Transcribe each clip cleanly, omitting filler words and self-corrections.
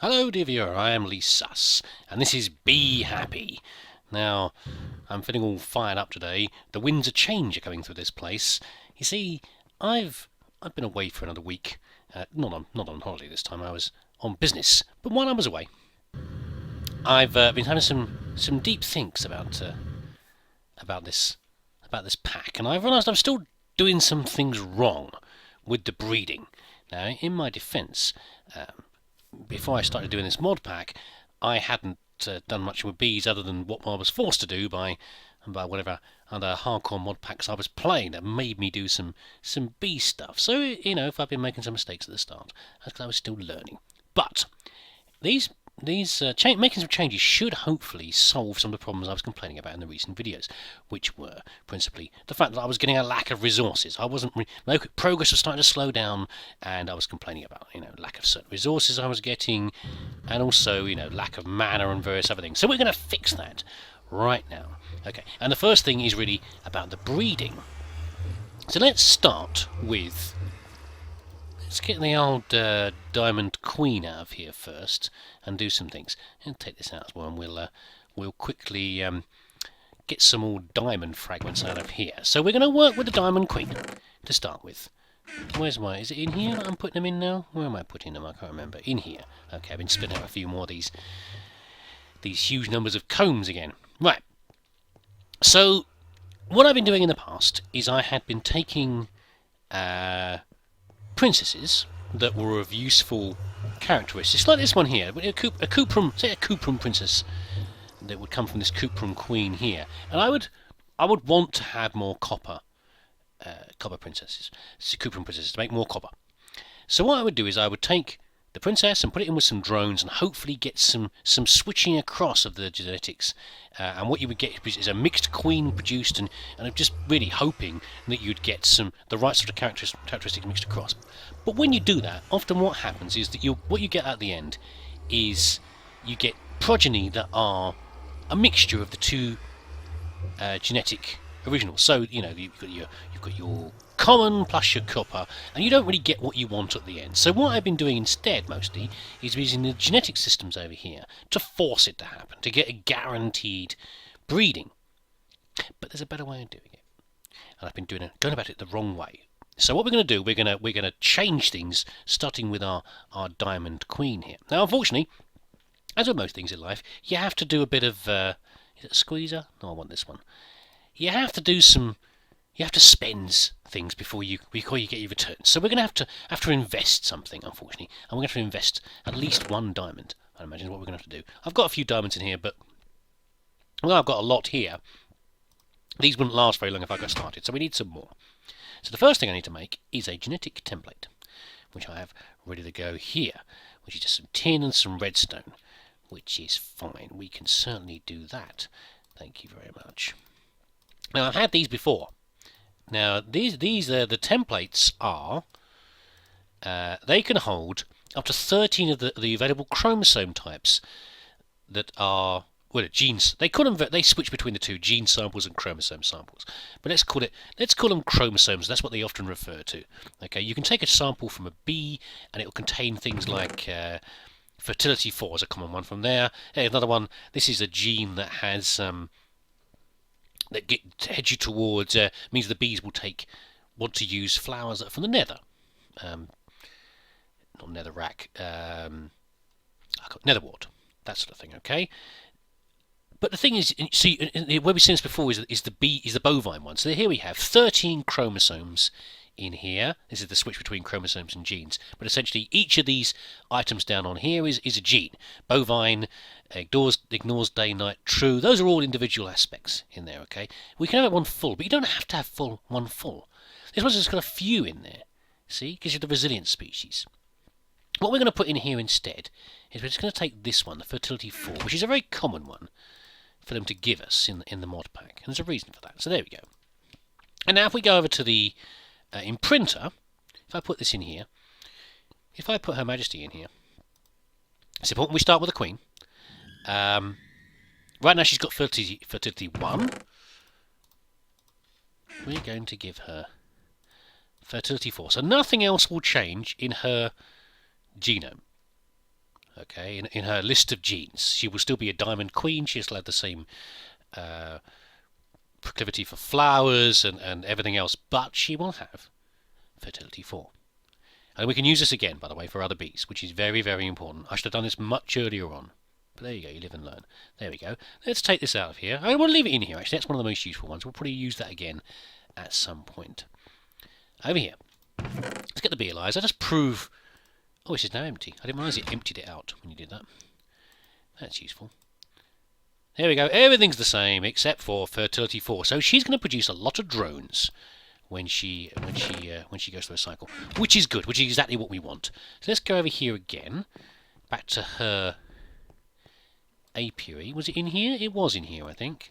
Hello dear viewer, I am leesusss, and this is Be Happy. Now, I'm feeling all fired up today. The winds of change are coming through this place. You see, I've been away for another week. Not on holiday this time. I was on business. But while I was away, I've been having some deep thinks about this pack, and I've realised I'm still doing some things wrong with the breeding. Now, in my defence, before I started doing this mod pack, I hadn't done much with bees other than what I was forced to do by whatever other hardcore mod packs I was playing that made me do some bee stuff. So, if I've been making some mistakes at the start, that's because I was still learning. But these making some changes should hopefully solve some of the problems I was complaining about in the recent videos, which were principally the fact that I was getting a lack of resources. My progress was starting to slow down, and I was complaining about lack of certain resources I was getting, and also lack of mana and various other things. So we're going to fix that right now. Okay, and the first thing is really about the breeding. So let's start with. Let's get the old Diamond Queen out of here first and do some things. And take this out as well, and we'll quickly get some more diamond fragments out of here. So we're going to work with the Diamond Queen to start with. Where's my? Is it in here that I'm putting them in now? Where am I putting them? I can't remember. In here. Okay, I've been spitting out a few more of these huge numbers of combs again. Right. So what I've been doing in the past is I had been taking princesses that were of useful characteristics, like this one here, a Cuprum princess that would come from this Cuprum queen here, and I would want to have more copper princesses, Cuprum princesses, to make more copper. So what I would do is I would take the princess and put it in with some drones and hopefully get some switching across of the genetics, and what you would get is a mixed queen produced, and I'm just really hoping that you'd get the right sort of characteristics mixed across. But when you do that, often what happens is that what you get at the end is you get progeny that are a mixture of the two genetic originals. So you've got your common plus your copper, and you don't really get what you want at the end. So what I've been doing instead mostly is using the genetic systems over here to force it to happen, to get a guaranteed breeding. But there's a better way of doing it, and I've been going about it the wrong way. So what we're going to do, we're going to change things, starting with our Diamond Queen here. Now, unfortunately, as with most things in life, you have to do a bit of is it a squeezer? No, I want this one. You have to spend things before you get your returns. So we're going to have to invest something, unfortunately, and we're going to have to invest at least one diamond. I imagine is what we're going to have to do. I've got a few diamonds in here, but although I've got a lot here, these wouldn't last very long if I got started. So we need some more. So the first thing I need to make is a genetic template, which I have ready to go here, which is just some tin and some redstone, which is fine. We can certainly do that. Thank you very much. Now, I've had these before. Now, the templates are, they can hold up to 13 of the available chromosome types that are, genes. They switch between the two, gene samples and chromosome samples. But let's call them chromosomes. That's what they often refer to. Okay, you can take a sample from a bee, and it will contain things like fertility 4 is a common one from there. Hey, another one. This is a gene that has that heads you towards means the bees will want to use flowers that are from the nether, not netherrack, netherwort, that sort of thing. Okay, but the thing is, see, where we've seen this before is the bovine one. So here we have 13 chromosomes in here. This is the switch between chromosomes and genes. But essentially, each of these items down on here is a gene. Bovine, ignores day, night, true. Those are all individual aspects in there, okay? We can have one full, but you don't have to have one full. This one's just got a few in there. See? Gives you the resilient species. What we're going to put in here instead is we're just going to take this one, the fertility 4, which is a very common one for them to give us in the mod pack. And there's a reason for that. So there we go. And now if we go over to the imprinter, if I put this in here, if I put Her Majesty in here, it's important we start with the Queen. Right now she's got fertility 1. We're going to give her fertility 4. So nothing else will change in her genome. Okay, in her list of genes, she will still be a diamond queen. She still have the same proclivity for flowers and everything else, but she will have fertility 4. And we can use this again, by the way, for other bees, which is very, very important. I should have done this much earlier on. But there you go, you live and learn. There we go. Let's take this out of here. I want to leave it in here, actually. That's one of the most useful ones. We'll probably use that again at some point. Over here. Let's get the bee ELISA. Just prove... Oh, this is now empty. I didn't realise it emptied it out when you did that. That's useful. There we go. Everything's the same except for fertility 4. So she's going to produce a lot of drones when she goes through a cycle, which is good, which is exactly what we want. So let's go over here again, back to her apiary. Was it in here? It was in here, I think.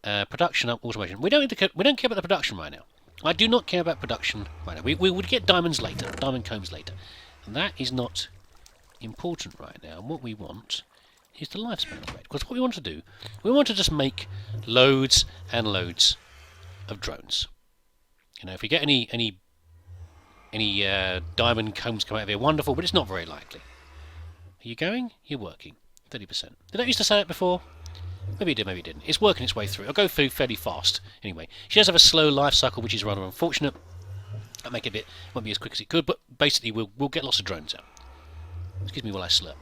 Production up, automation. We don't care about the production right now. I do not care about production right now. We would get diamonds later, diamond combs later, and that is not important right now. And what we want is the lifespan upgrade. Because what we want to do, we want to just make loads and loads of drones. You know, if we get any diamond combs come out of here, wonderful, but it's not very likely. Are you going? You're working. 30%. Did I used to say that before? Maybe it did, maybe it didn't. It's working its way through. It'll go through fairly fast. Anyway, she does have a slow life cycle, which is rather unfortunate. That'll make it a bit, won't be as quick as it could, but basically we'll get lots of drones out. Excuse me while I slurp.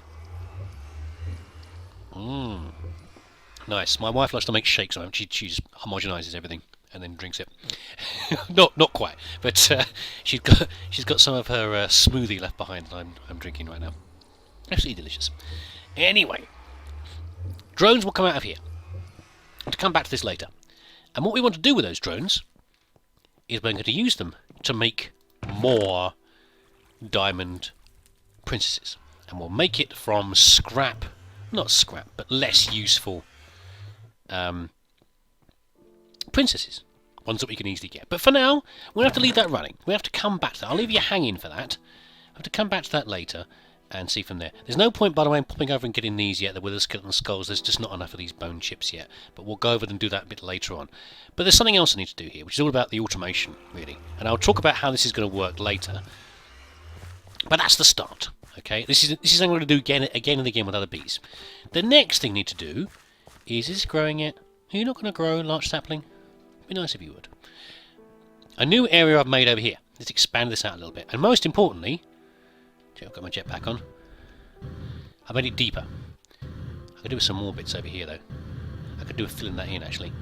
Nice. My wife likes to make shakes on it. She just homogenises everything and then drinks it. not quite, but she's got some of her smoothie left behind that I'm drinking right now. Absolutely delicious. Anyway, drones will come out of here. To come back to this later. And what we want to do with those drones is we're going to use them to make more diamond princesses. And we'll make it from scrap, not scrap, but less useful princesses. Ones that we can easily get. But for now, we'll have to leave that running. We have to come back to that. I'll leave you hanging for that. I'll have to come back to that later and see from there. There's no point, by the way, in popping over and getting these yet. The wither skeleton skulls, there's just not enough of these bone chips yet. But we'll go over and do that a bit later on. But there's something else I need to do here, which is all about the automation, really. And I'll talk about how this is going to work later. But that's the start. Okay, this is something I'm going to do again and again with other bees. The next thing I need to do is growing it. Are you not going to grow a large sapling? It'd be nice if you would. A new area I've made over here. Let's expand this out a little bit. And most importantly, I've got my jetpack on. I've made it deeper. I could do with some more bits over here though. I could do with filling that in actually.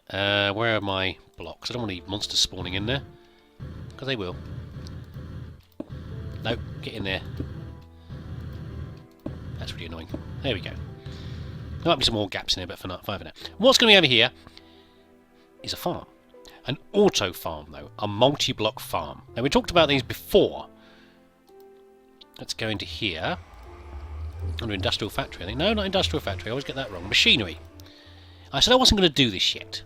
Where are my blocks? I don't want any monsters spawning in there. Because they will. No, get in there. That's really annoying. There we go. There might be some more gaps in there, but for now. What's going to be over here is a farm. An auto farm, though. A multi-block farm. Now, we talked about these before. Let's go into here. Under industrial factory, I think. No, not industrial factory. I always get that wrong. Machinery. I said I wasn't going to do this yet.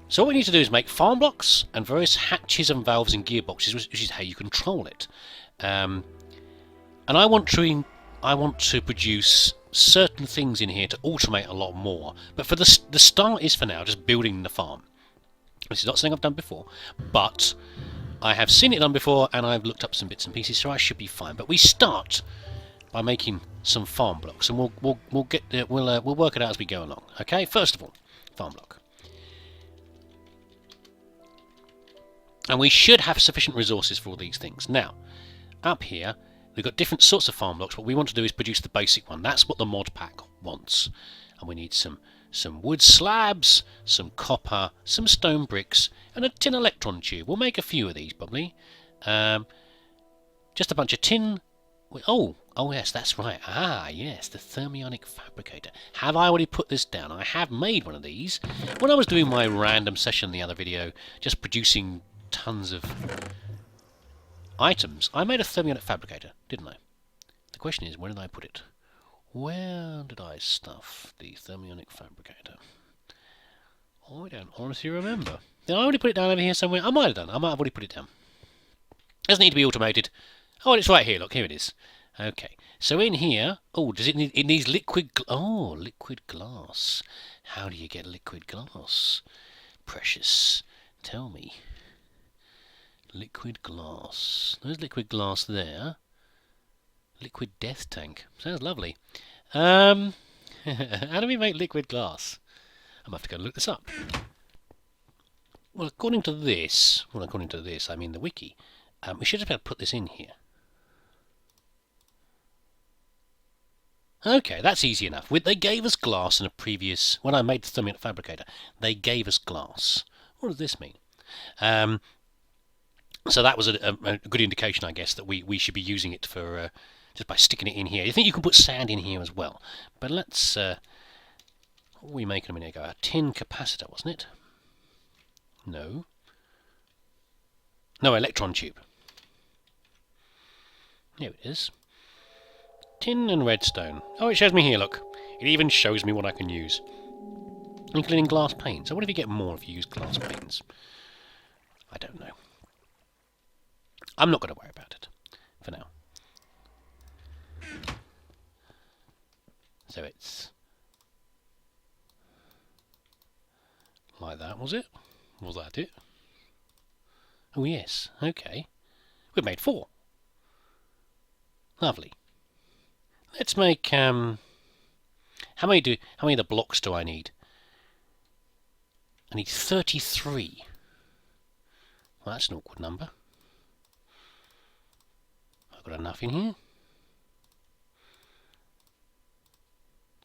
So what we need to do is make farm blocks and various hatches and valves and gearboxes, which is how you control it. And I want to produce certain things in here to automate a lot more. But for the start is for now just building the farm. This is not something I've done before, but I have seen it done before, and I've looked up some bits and pieces, so I should be fine. But we start by making some farm blocks, and we'll work it out as we go along. Okay, first of all, farm block. And we should have sufficient resources for all these things. Now, up here, we've got different sorts of farm blocks. What we want to do is produce the basic one. That's what the mod pack wants. And we need some wood slabs, some copper, some stone bricks, and a tin electron tube. We'll make a few of these, probably. Just a bunch of tin. Oh, yes, that's right. Ah, yes, the thermionic fabricator. Have I already put this down? I have made one of these. When I was doing my random session in the other video, just producing tons of items, I made a thermionic fabricator, didn't I? The question is, where did I put it? Where did I stuff the thermionic fabricator? I don't honestly remember. Did I already put it down over here somewhere? I might have done. I might have already put it down. Doesn't need to be automated. Oh, it's right here. Look, here it is. Okay. So in here, oh, does it need? It needs liquid. Liquid glass. How do you get liquid glass? Precious. Tell me. Liquid glass. There's liquid glass there. Liquid death tank. Sounds lovely. How do we make liquid glass? I'm going to have to go look this up. Well, according to this, I mean the wiki, we should have been able to put this in here. Okay, that's easy enough. They gave us glass in a previous... When I made the thermite fabricator, they gave us glass. What does this mean? So that was a good indication, I guess, that we should be using it for... just by sticking it in here. You think you can put sand in here as well. But let's... what were we making a minute ago? A tin capacitor, wasn't it? No. No, electron tube. Here it is. Tin and redstone. Oh, it shows me here, look. It even shows me what I can use. Including glass panes. So what if you get more if you use glass panes? I don't know. I'm not going to worry about it for now. So it's like that, was it? Was that it? Oh yes, okay. We've made 4. Lovely. Let's make how many of the blocks do I need? I need 33. Well, that's an awkward number. I've got enough in here.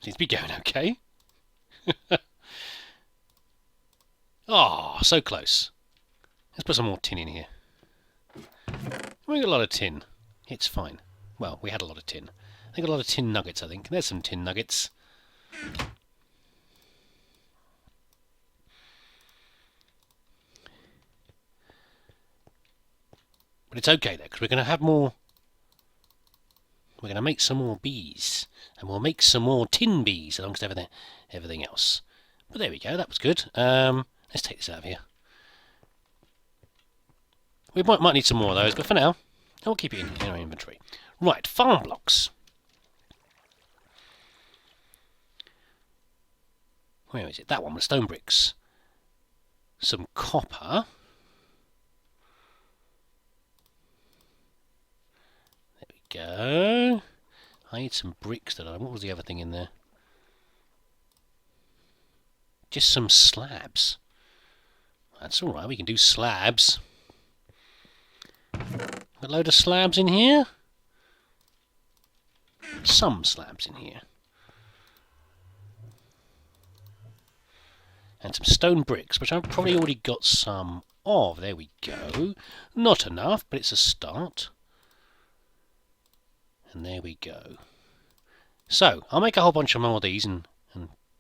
Seems to be going okay. Oh, so close. Let's put some more tin in here. We got a lot of tin. It's fine. Well, we had a lot of tin. I got a lot of tin nuggets, I think. There's some tin nuggets. But it's okay there, because we're going to have more... We're going to make some more bees. And we'll make some more tin bees, amongst everything else. But there we go, that was good. Let's take this out of here. We might need some more of those, but for now, we'll keep it in our inventory. Right, farm blocks. Where is it? That one with stone bricks. Some copper. There we go. I need some bricks. What was the other thing in there? Just some slabs. That's alright, we can do slabs. A load of slabs in here. Some slabs in here. And some stone bricks, which I've probably already got some of. There we go. Not enough, but it's a start. And there we go. So, I'll make a whole bunch of more of these and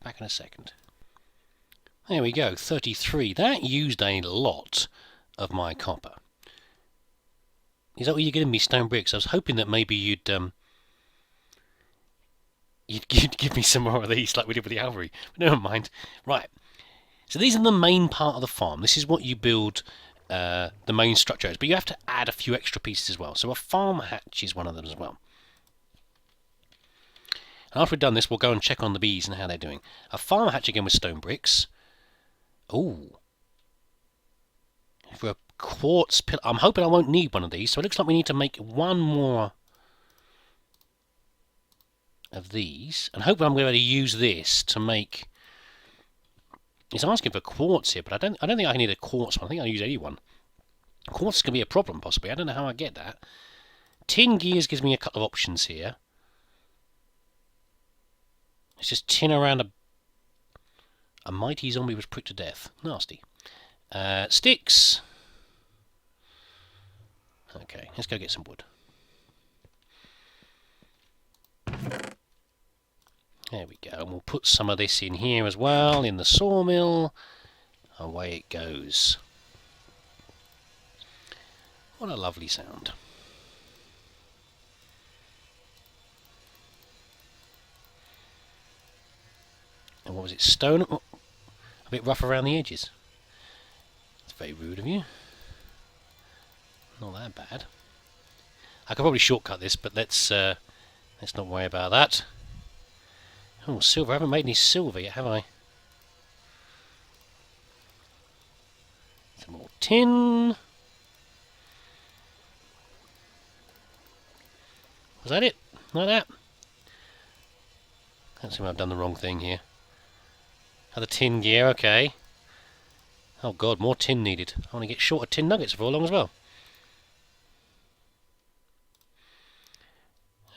back in a second. There we go, 33. That used a lot of my copper. Is that what you're giving me, stone bricks? I was hoping that maybe you'd give me some more of these like we did with the Alvery. But never mind. Right. So these are the main part of the farm. This is what you build the main structure as. But you have to add a few extra pieces as well. So a farm hatch is one of them as well. And after we've done this, we'll go and check on the bees and how they're doing. A farm hatch again with stone bricks. Ooh. For a quartz pillar. I'm hoping I won't need one of these, so it looks like we need to make one more of these. And hopefully I'm going to use this to make... It's asking for quartz here, but I don't think I need a quartz one. I think I'll use any one. Quartz can be a problem, possibly. I don't know how I get that. Tin gears gives me a couple of options here. It's just tin around a mighty zombie was pricked to death. Nasty. Sticks. Okay, let's go get some wood. There we go. And we'll put some of this in here as well, in the sawmill. Away it goes. What a lovely sound. And what was it? Stone? Oh, a bit rough around the edges. It's very rude of you. Not that bad. I could probably shortcut this, but let's not worry about that. Oh, silver. I haven't made any silver yet, have I? Some more tin. Was that it? Like that? Can't see I've done the wrong thing here. Another tin gear, okay. Oh god, more tin needed. I want to get short of tin nuggets before long as well.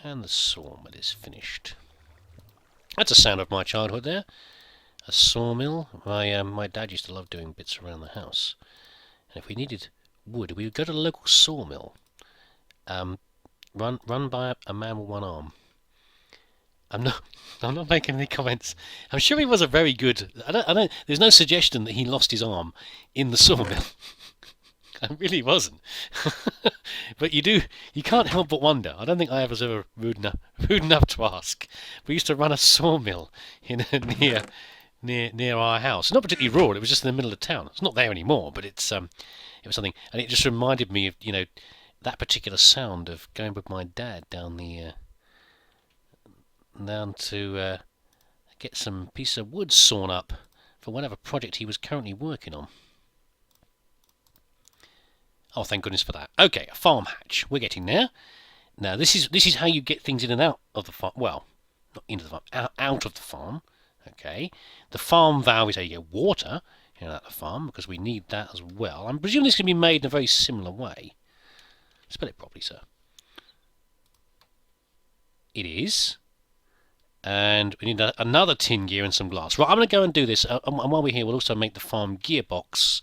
And the sawmill is finished. That's a sound of my childhood there. A sawmill. My dad used to love doing bits around the house. And if we needed wood, we would go to the local sawmill. Run by a man with one arm. I'm not making any comments. I'm sure he was a very good. I don't. There's no suggestion that he lost his arm in the sawmill. I really wasn't. But you can't help but wonder. I don't think I was ever rude enough to ask. We used to run a sawmill near our house. Not particularly rural. It was just in the middle of town. It's not there anymore, but it was something, and it just reminded me of that particular sound of going with my dad down to get some piece of wood sawn up for whatever project he was currently working on. Oh, thank goodness for that. Okay, a farm hatch. We're getting there. Now, this is how you get things in and out of the farm. Well, not into the farm, out of the farm. Okay. The farm valve is how you get water in and out of the farm, because we need that as well. I'm presuming this can be made in a very similar way. Spell it properly, sir. It is. And we need another tin gear and some glass. Right, I'm going to go and do this. And while we're here, we'll also make the farm gearbox.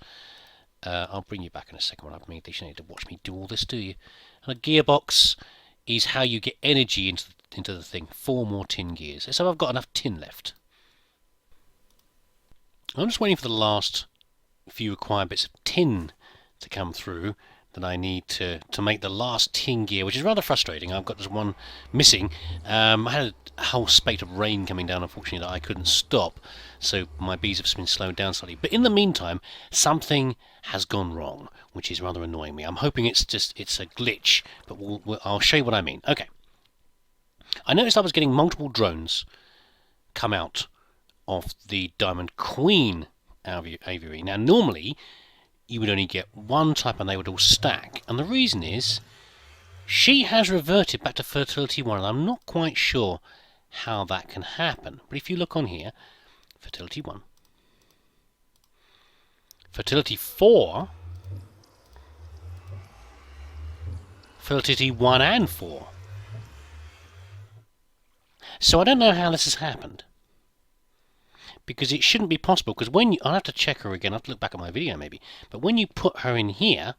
I'll bring you back in a second when I've made this. You don't need to watch me do all this, do you? And a gearbox is how you get energy into the thing. 4 more tin gears. So I've got enough tin left. I'm just waiting for the last few required bits of tin to come through that I need to make the last tin gear, which is rather frustrating. I've got just one missing. I had a whole spate of rain coming down, unfortunately, that I couldn't stop, so my bees have been slowed down slightly. But in the meantime, something has gone wrong, which is rather annoying me. I'm hoping it's a glitch, but I'll show you what I mean. Okay. I noticed I was getting multiple drones come out of the Diamond Queen aviary. Now, normally you would only get one type and they would all stack. And the reason is she has reverted back to fertility 1, and I'm not quite sure how that can happen. But if you look on here, fertility 1, fertility 4, fertility 1 and 4. So I don't know how this has happened, because it shouldn't be possible, because I'll have to check her again, I'll have to look back at my video maybe, but when you put her in here,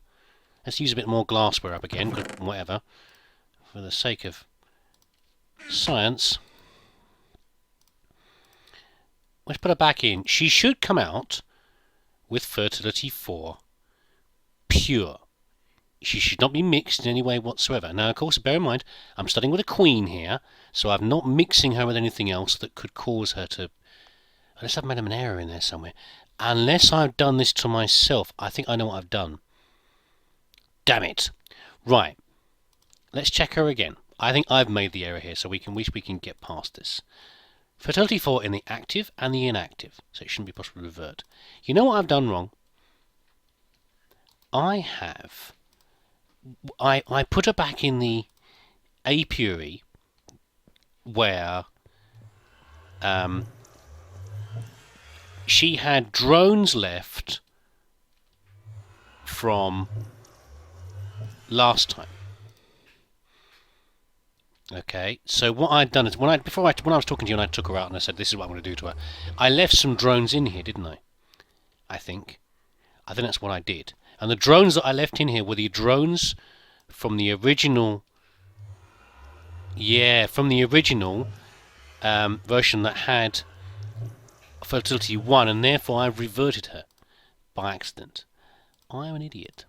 let's use a bit more glassware up again, but whatever, for the sake of science, let's put her back in. She should come out with fertility 4 pure. She should not be mixed in any way whatsoever. Now, of course, bear in mind, I'm studying with a queen here, so I'm not mixing her with anything else that could cause her to... Unless I've made an error in there somewhere. Unless I've done this to myself. I think I know what I've done. Damn it. Right. Let's check her again. I think I've made the error here, so we can get past this. Fertility 4 in the active and the inactive, so it shouldn't be possible to revert. You know what I've done wrong? I put her back in the apiary where she had drones left from last time. Okay, so what I'd done is when I was talking to you and I took her out and I said this is what I'm going to do to her, I left some drones in here, didn't I? I think that's what I did. And the drones that I left in here were the drones from the original. Yeah, from the original version that had fertility 1, and therefore I've reverted her by accident. I'm an idiot.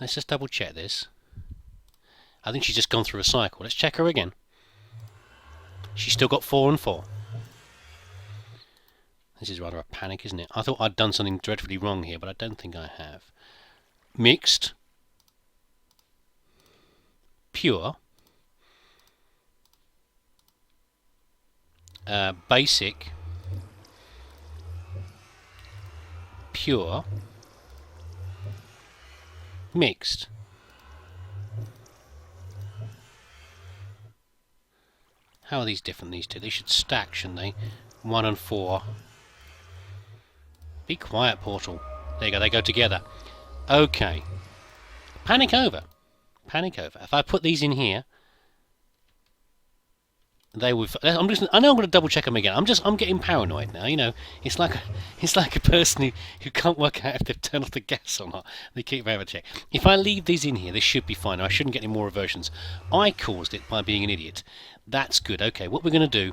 Let's just double check this. I think she's just gone through a cycle. Let's check her again. She's still got 4 and 4. This is rather a panic, isn't it? I thought I'd done something dreadfully wrong here, but I don't think I have. Mixed. Pure. Basic. pure, mixed. How are these different, these two? They should stack, shouldn't they? 1 and 4. Be quiet, Portal. There you go, they go together. Okay. Panic over. Panic over. If I put these in here, they would. I know I'm going to double check them again. I'm getting paranoid now. You know, it's like a person who can't work out if they've turned off the gas or not. They keep having a check. If I leave these in here, they should be fine. I shouldn't get any more reversions. I caused it by being an idiot. That's good. Okay, what we're going to do?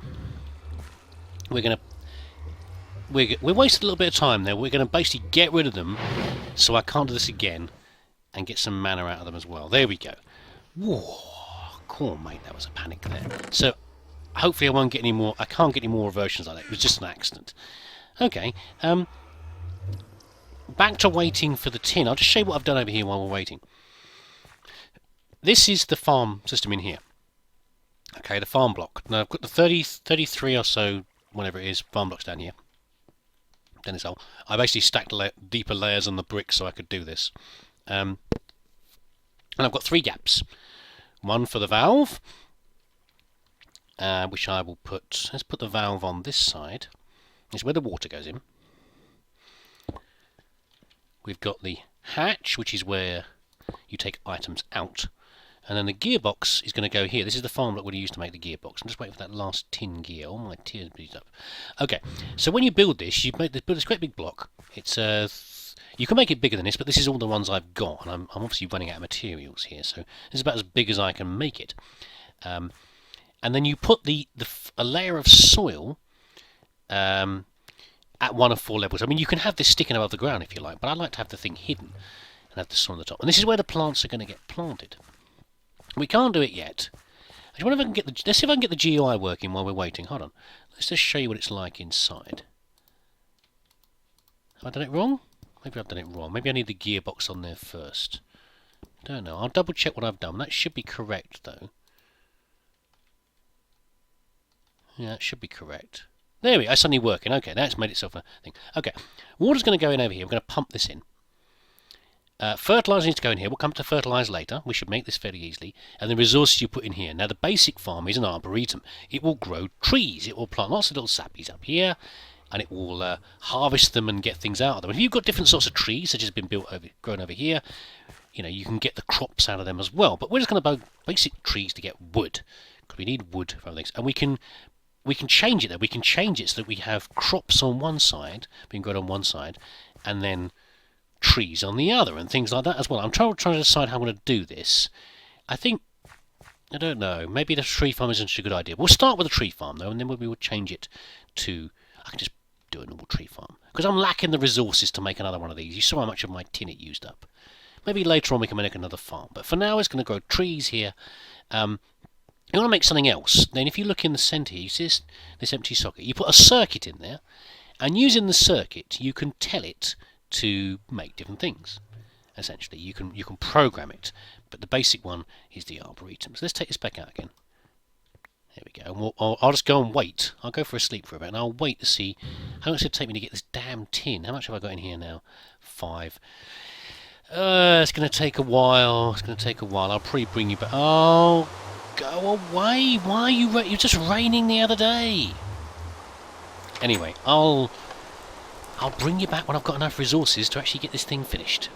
We wasted a little bit of time there. We're going to basically get rid of them, so I can't do this again, and get some mana out of them as well. There we go. Whoa, cool, mate. That was a panic there. So hopefully I won't get any more. I can't get any more reversions like that. It was just an accident. Okay. Back to waiting for the tin. I'll just show you what I've done over here while we're waiting. This is the farm system in here. Okay, the farm block. Now I've got the 33 or so, whatever it is, farm blocks down here. I basically stacked deeper layers on the bricks so I could do this. And I've got 3 gaps. One for the valve, which I will put... Let's put the valve on this side. This is where the water goes in. We've got the hatch, which is where you take items out. And then the gearbox is going to go here. This is the farm block we use to make the gearbox. I'm just waiting for that last tin gear. All my tears beat up. Okay, so when you build this, you build this great big block. It's you can make it bigger than this, but this is all the ones I've got, and I'm obviously running out of materials here, so this is about as big as I can make it. And then you put a layer of soil at 1 of 4 levels. I mean, you can have this sticking above the ground if you like, but I like to have the thing hidden and have the soil on the top. And this is where the plants are going to get planted. We can't do it yet. I wonder if I can get let's see if I can get the GUI working while we're waiting. Hold on. Let's just show you what it's like inside. Have I done it wrong? Maybe I've done it wrong. Maybe I need the gearbox on there first. Don't know. I'll double check what I've done. That should be correct, though. Yeah, that should be correct. There we go. It's suddenly working. Okay, that's made itself a thing. Okay. Water's going to go in over here. I'm going to pump this in. Fertiliser needs to go in here. We'll come to fertilise later. We should make this fairly easily. And the resources you put in here. Now, the basic farm is an arboretum. It will grow trees. It will plant lots of little sappies up here. And it will harvest them and get things out of them. If you've got different sorts of trees, such as been grown over here, you know, you can get the crops out of them as well. But we're just going to buy basic trees to get wood. Because we need wood for things. And we can change it, though. We can change it so that we have crops on one side, being grown on one side, and then trees on the other, and things like that as well. I'm trying to decide how I'm going to do this. I don't know, maybe the tree farm isn't such a good idea. We'll start with a tree farm, though, and then we will change it to... I can just do a normal tree farm. Because I'm lacking the resources to make another one of these. You saw how much of my tin it used up. Maybe later on we can make another farm. But for now, it's going to grow trees here. You want to make something else. Then if you look in the centre here, you see this empty socket. You put a circuit in there, and using the circuit, you can tell it to make different things. Essentially, you can program it, but the basic one is the arboretum. So let's take this back out again. There we go. And I'll just go and wait. I'll go for a sleep for a bit, and I'll wait to see how much it'll take me to get this damn tin. How much have I got in here now? 5. It's going to take a while. It's going to take a while. I'll probably bring you back. Oh, go away! Why are you? You're just raining the other day. Anyway, I'll bring you back when I've got enough resources to actually get this thing finished.